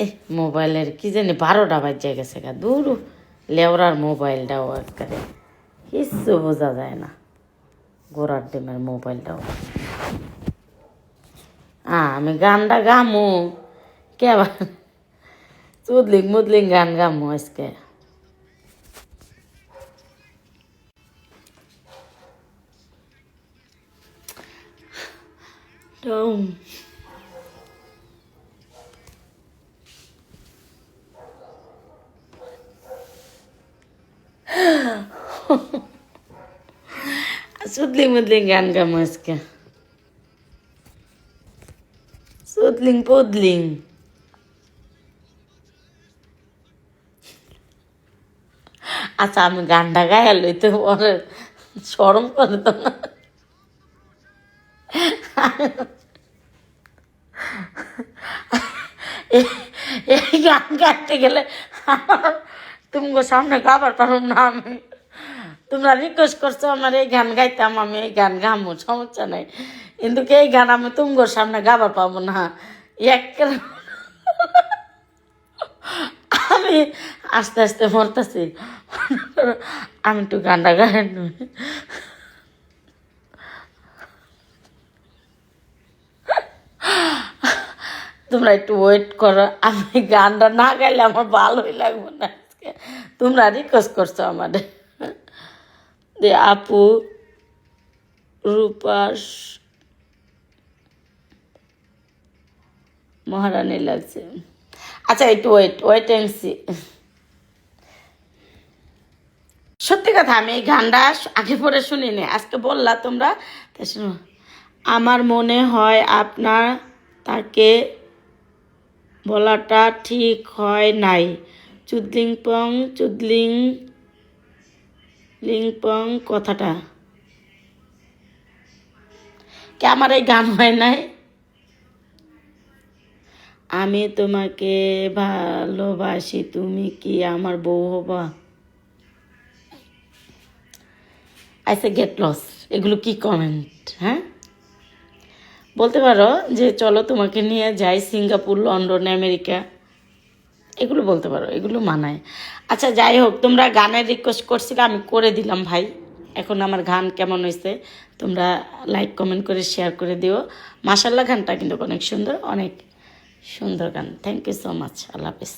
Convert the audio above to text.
এ মোবাইলের কি জানি 12টা বাজে গেছে গা, দূর লেওরার মোবাইলটাও একবারে কিচ্ছু বোঝা যায় না, গোড়ার ডিমের মোবাইলটাও। আমি গানটা গামু কে আবার চুদলিং মুদলিং গান গামু আজকে। চুদলিং মুদলিং গান গামু আজকে, চুদলিং পুদলিং। আচ্ছা আমি গানটা গায়ে লইতে পরে সরম করে তো না, এই গান গাইতে গেলে তোমার সামনে গাবার পারো না আমি। তোমরা রিকোয়েস্ট করছো আমার এই গান গাইতাম, আমি এই গান গামো, সমস্যা নাই, কিন্তু এই গান আমি তোমার সামনে গাবার পাবো না। এক আমি আস্তে আস্তে মরতেছি, আমি একটু গানটা গাই। তোমরা একটু ওয়েট করো, আমি গানটা না গাইলে আমার ভালোই লাগবে না আজকে। তোমরা রিকোয়েস্ট করছো আমাদের যে আপু রূপাস মহারানী লাগছে। আচ্ছা একটু ওয়েট এন্ড সি। সত্যি কথা আমি এই গানটা আগে পরে শুনিনি, আজকে বললা তোমরা তাই শুনো। আমার মনে হয় আপনার তাকে বলাটা ঠিক হয় নাই, চুদলিং পং চুদলিং লিংপং কথাটা কে আমার এই গান হয় নাই। আমি তোমাকে ভালোবাসি, তুমি কি আমার বউ হবা। আইসে গেট লস, এগুলো কি কমেন্ট? হ্যাঁ বলতে পারো যে চলো তোমাকে নিয়ে যাই সিঙ্গাপুর, লন্ডন, আমেরিকা, এগুলো বলতে পারো, এগুলো মানায়। আচ্ছা যাই হোক, তোমরা গানের রিকোয়েস্ট করছিলে, আমি করে দিলাম ভাই। এখন আমার গান কেমন হয়েছে তোমরা লাইক কমেন্ট করে শেয়ার করে দিও। মাশাল্লাহ গানটা কিন্তু অনেক সুন্দর, অনেক সুন্দর গান। থ্যাংক ইউ সো মাচ, আল্লাহ হাফিজ।